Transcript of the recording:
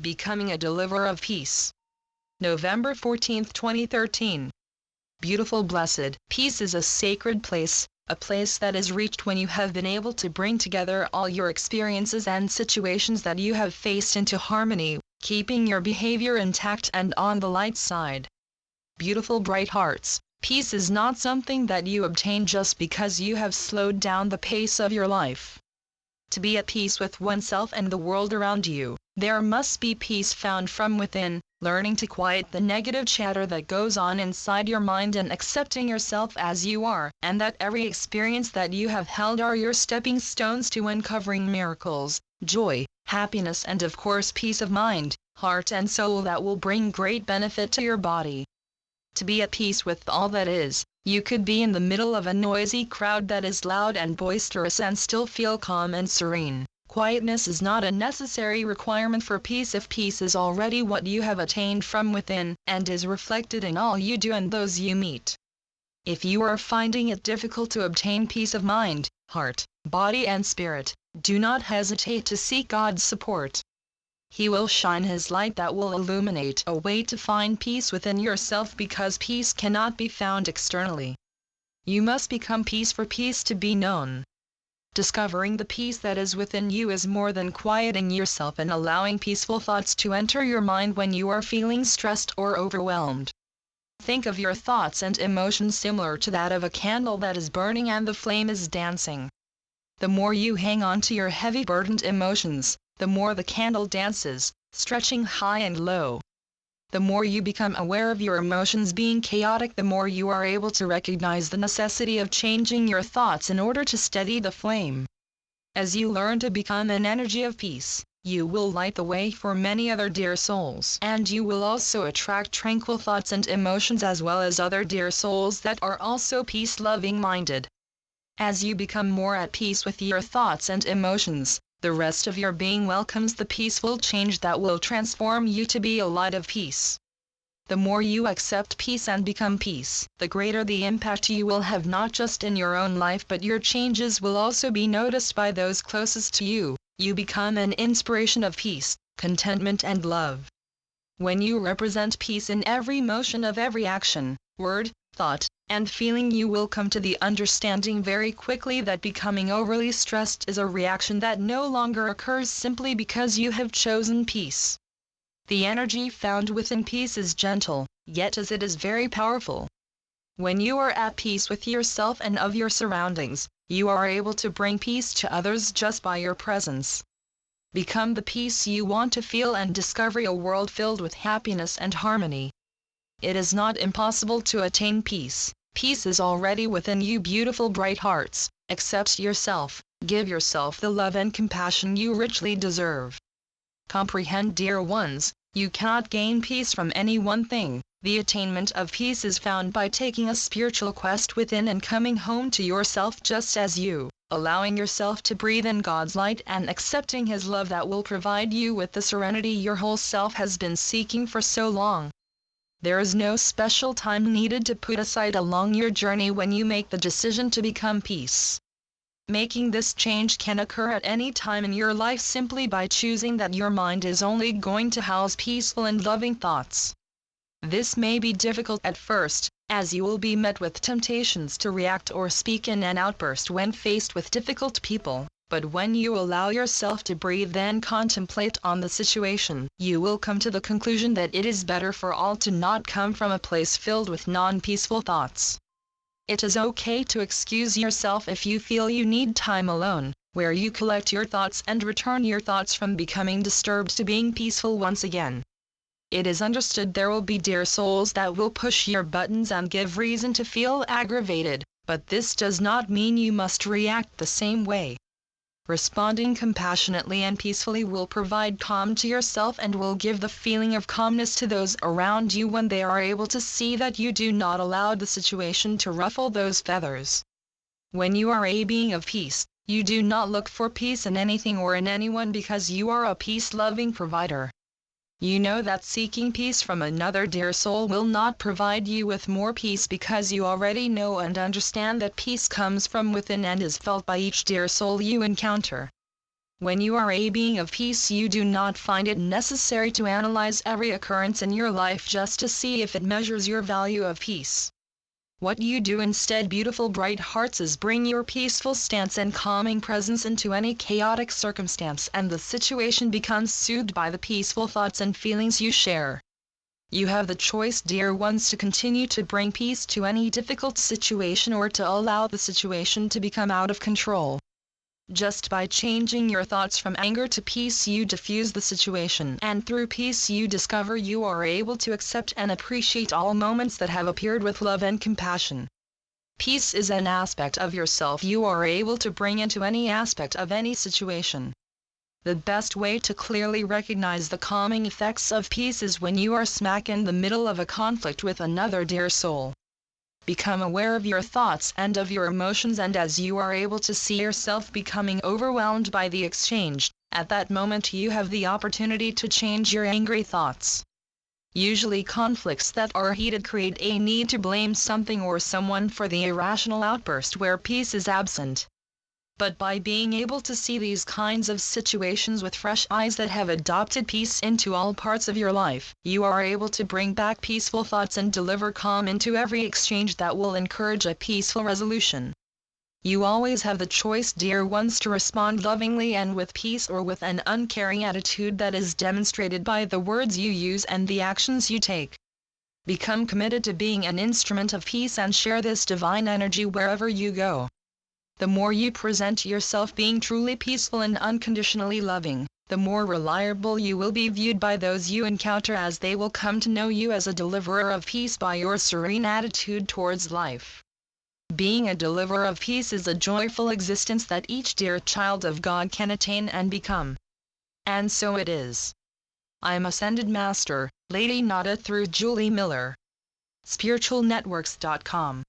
Becoming a Deliverer of Peace. November 14, 2013. Beautiful blessed. Peace is a sacred place, a place that is reached when you have been able to bring together all your experiences and situations that you have faced into harmony, keeping your behavior intact and on the light side. Beautiful bright hearts. Peace is not something that you obtain just because you have slowed down the pace of your life. To be at peace with oneself and the world around you, there must be peace found from within, learning to quiet the negative chatter that goes on inside your mind and accepting yourself as you are, and that every experience that you have held are your stepping stones to uncovering miracles, joy, happiness, and of course peace of mind, heart and soul that will bring great benefit to your body. To be at peace with all that is, you could be in the middle of a noisy crowd that is loud and boisterous and still feel calm and serene. Quietness is not a necessary requirement for peace if peace is already what you have attained from within, and is reflected in all you do and those you meet. If you are finding it difficult to obtain peace of mind, heart, body and spirit, do not hesitate to seek God's support. He will shine His light that will illuminate a way to find peace within yourself, because peace cannot be found externally. You must become peace for peace to be known. Discovering the peace that is within you is more than quieting yourself and allowing peaceful thoughts to enter your mind when you are feeling stressed or overwhelmed. Think of your thoughts and emotions similar to that of a candle that is burning and the flame is dancing. The more you hang on to your heavy burdened emotions, the more the candle dances, stretching high and low. The more you become aware of your emotions being chaotic, the more you are able to recognize the necessity of changing your thoughts in order to steady the flame. As you learn to become an energy of peace, you will light the way for many other dear souls, and you will also attract tranquil thoughts and emotions as well as other dear souls that are also peace-loving minded. As you become more at peace with your thoughts and emotions, the rest of your being welcomes the peaceful change that will transform you to be a light of peace. The more you accept peace and become peace, the greater the impact you will have not just in your own life, but your changes will also be noticed by those closest to you. You become an inspiration of peace, contentment and love. When you represent peace in every motion of every action, word, thought, and feeling, you will come to the understanding very quickly that becoming overly stressed is a reaction that no longer occurs simply because you have chosen peace. The energy found within peace is gentle, yet as it is very powerful. When you are at peace with yourself and of your surroundings, you are able to bring peace to others just by your presence. Become the peace you want to feel and discover a world filled with happiness and harmony. It is not impossible to attain peace. Peace is already within you, beautiful bright hearts. Accept yourself, give yourself the love and compassion you richly deserve. Comprehend, dear ones, you cannot gain peace from any one thing. The attainment of peace is found by taking a spiritual quest within and coming home to yourself just as you, allowing yourself to breathe in God's light and accepting His love that will provide you with the serenity your whole self has been seeking for so long. There is no special time needed to put aside along your journey when you make the decision to become peace. Making this change can occur at any time in your life simply by choosing that your mind is only going to house peaceful and loving thoughts. This may be difficult at first, as you will be met with temptations to react or speak in an outburst when faced with difficult people. But when you allow yourself to breathe and contemplate on the situation, you will come to the conclusion that it is better for all to not come from a place filled with non-peaceful thoughts. It is okay to excuse yourself if you feel you need time alone, where you collect your thoughts and return your thoughts from becoming disturbed to being peaceful once again. It is understood there will be dear souls that will push your buttons and give reason to feel aggravated, but this does not mean you must react the same way. Responding compassionately and peacefully will provide calm to yourself and will give the feeling of calmness to those around you when they are able to see that you do not allow the situation to ruffle those feathers. When you are a being of peace, you do not look for peace in anything or in anyone because you are a peace-loving provider. You know that seeking peace from another dear soul will not provide you with more peace because you already know and understand that peace comes from within and is felt by each dear soul you encounter. When you are a being of peace, you do not find it necessary to analyze every occurrence in your life just to see if it measures your value of peace. What you do instead, beautiful bright hearts, is bring your peaceful stance and calming presence into any chaotic circumstance, and the situation becomes soothed by the peaceful thoughts and feelings you share. You have the choice, dear ones, to continue to bring peace to any difficult situation or to allow the situation to become out of control. Just by changing your thoughts from anger to peace, you diffuse the situation, and through peace you discover you are able to accept and appreciate all moments that have appeared with love and compassion. Peace is an aspect of yourself you are able to bring into any aspect of any situation. The best way to clearly recognize the calming effects of peace is when you are smack in the middle of a conflict with another dear soul. Become aware of your thoughts and of your emotions, and as you are able to see yourself becoming overwhelmed by the exchange, at that moment you have the opportunity to change your angry thoughts. Usually conflicts that are heated create a need to blame something or someone for the irrational outburst where peace is absent. But by being able to see these kinds of situations with fresh eyes that have adopted peace into all parts of your life, you are able to bring back peaceful thoughts and deliver calm into every exchange that will encourage a peaceful resolution. You always have the choice, dear ones, to respond lovingly and with peace, or with an uncaring attitude that is demonstrated by the words you use and the actions you take. Become committed to being an instrument of peace and share this divine energy wherever you go. The more you present yourself being truly peaceful and unconditionally loving, the more reliable you will be viewed by those you encounter, as they will come to know you as a deliverer of peace by your serene attitude towards life. Being a deliverer of peace is a joyful existence that each dear child of God can attain and become. And so it is. I am Ascended Master, Lady Nada, through Julie Miller. SpiritualNetworks.com